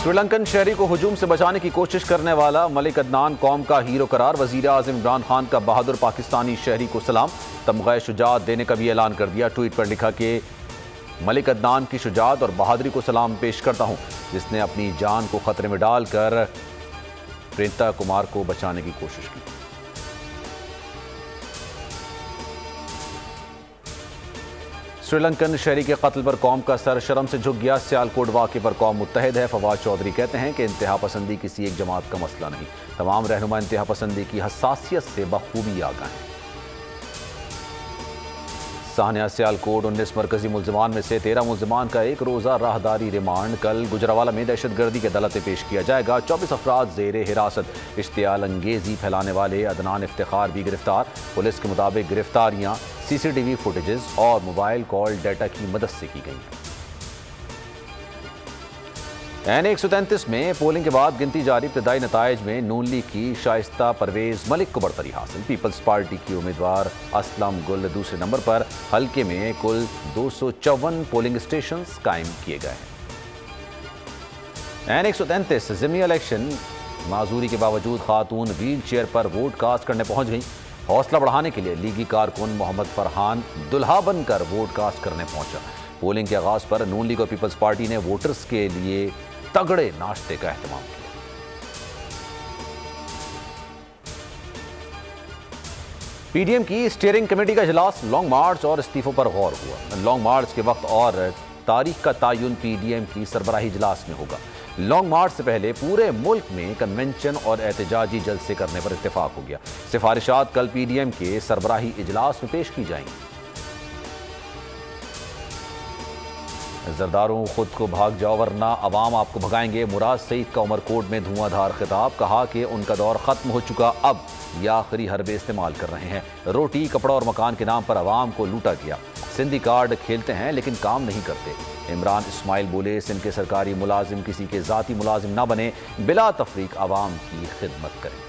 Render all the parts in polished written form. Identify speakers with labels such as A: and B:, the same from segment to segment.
A: श्रीलंकन शहरी को हुजूम से बचाने की कोशिश करने वाला मलिक अदनान कौम का हीरो करार। वजीर आज़म इमरान खान का बहादुर पाकिस्तानी शहरी को सलाम। तमग़े शुजाअत देने का भी ऐलान कर दिया। ट्वीट पर लिखा कि मलिक अदनान की शुजाअत और बहादुरी को सलाम पेश करता हूं, जिसने अपनी जान को खतरे में डालकर प्रेंता कुमार को बचाने की कोशिश की। श्रीलंकन शहरी के कत्ल पर कौम का सर शर्म से झुक गया। सियालकोट वाक़े पर कौम मुत्तहिद है। फवाद चौधरी कहते हैं कि इंतहा पसंदी किसी एक जमात का मसला नहीं, तमाम रहनुमा इंतहा पसंदी की हसासियत से बखूबी आगाह हैं। साहनिया सियालकोट 19 मरकजी मुल्ज़िमान में से 13 मुल्ज़िमान का एक रोज़ा राहदारी रिमांड। कल गुजरावाला में दहशतगर्दी के अदालतें पेश किया जाएगा। 24 अफराद ज़ेरे हिरासत। इश्तियाल अंगेज़ी फैलाने वाले अदनान इफ्तिखार भी गिरफ्तार। पुलिस के मुताबिक गिरफ्तारियाँ CCTV फुटेजेस और मोबाइल कॉल डाटा की मदद से की गई हैं। N133 में पोलिंग के बाद गिनती जारी। इब्तदाई नताइज में नून लीग की शाइस्ता परवेज मलिक को बढ़तरी हासिल। पीपल्स पार्टी की उम्मीदवार असलम गुल दूसरे नंबर पर। हल्के में कुल 254 पोलिंग स्टेशन कायम किए गए हैं। N133 ज़िमनी इलेक्शन माजूरी के बावजूद खातून व्हील चेयर पर वोट कास्ट करने पहुंच गई। हौसला बढ़ाने के लिए लीगी कारकुन मोहम्मद फरहान दुल्हा बनकर वोट कास्ट करने पहुंचा। पोलिंग के आगाज पर नून लीग और पीपल्स पार्टी ने वोटर्स के लिए तगड़े नाश्ते का एहतमाम किया। पीडीएम की स्टीयरिंग कमेटी का इजलास। लॉन्ग मार्च और इस्तीफों पर गौर हुआ। लॉन्ग मार्च के वक्त और तारीख का तयन पीडीएम की सरबराही इजलास में होगा। लॉन्ग मार्च से पहले पूरे मुल्क में कन्वेंशन और एहतजाजी जलसे करने पर इत्तेफाक हो गया। सिफारिशात कल पीडीएम के सरबराही इजलास में पेश की जाएंगी। जरदारों खुद को भाग जाओ वरना अवाम आपको भगाएंगे। मुराद सईद का उमरकोट में धुआंधार खिताब। कहा कि उनका दौर खत्म हो चुका, अब ये आखिरी हरबे इस्तेमाल कर रहे हैं। रोटी कपड़ा और मकान के नाम पर अवाम को लूटा गया। सिंधी कार्ड खेलते हैं लेकिन काम नहीं करते। इमरान इस्माइल बोले सिंध के सरकारी मुलाजिम किसी के जाती मुलाजिम ना बने, बिला तफरीक अवाम की खिदमत करें।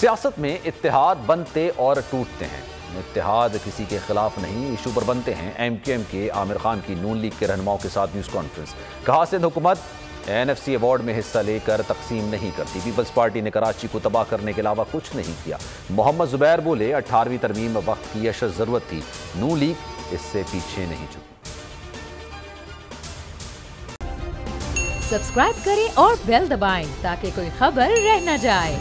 A: सियासत में इत्तेहाद बनते और टूटते हैं, इत्तेहाद किसी के खिलाफ नहीं, इशू पर बनते हैं। MQM के आमिर खान की नून लीग के रहनुमाओं के साथ न्यूज़ कॉन्फ्रेंस। कहा सिंध हुकूमत NFC अवार्ड में हिस्सा लेकर तकसीम नहीं करती। पीपल्स पार्टी ने कराची को तबाह करने के अलावा कुछ नहीं किया। मोहम्मद जुबैर बोले 18वीं तरमीम में वक्त की अशद जरूरत थी, नून लीग इससे पीछे नहीं झुकी।
B: सब्सक्राइब करें और बेल दबाएं ताकि कोई खबर रह न जाए।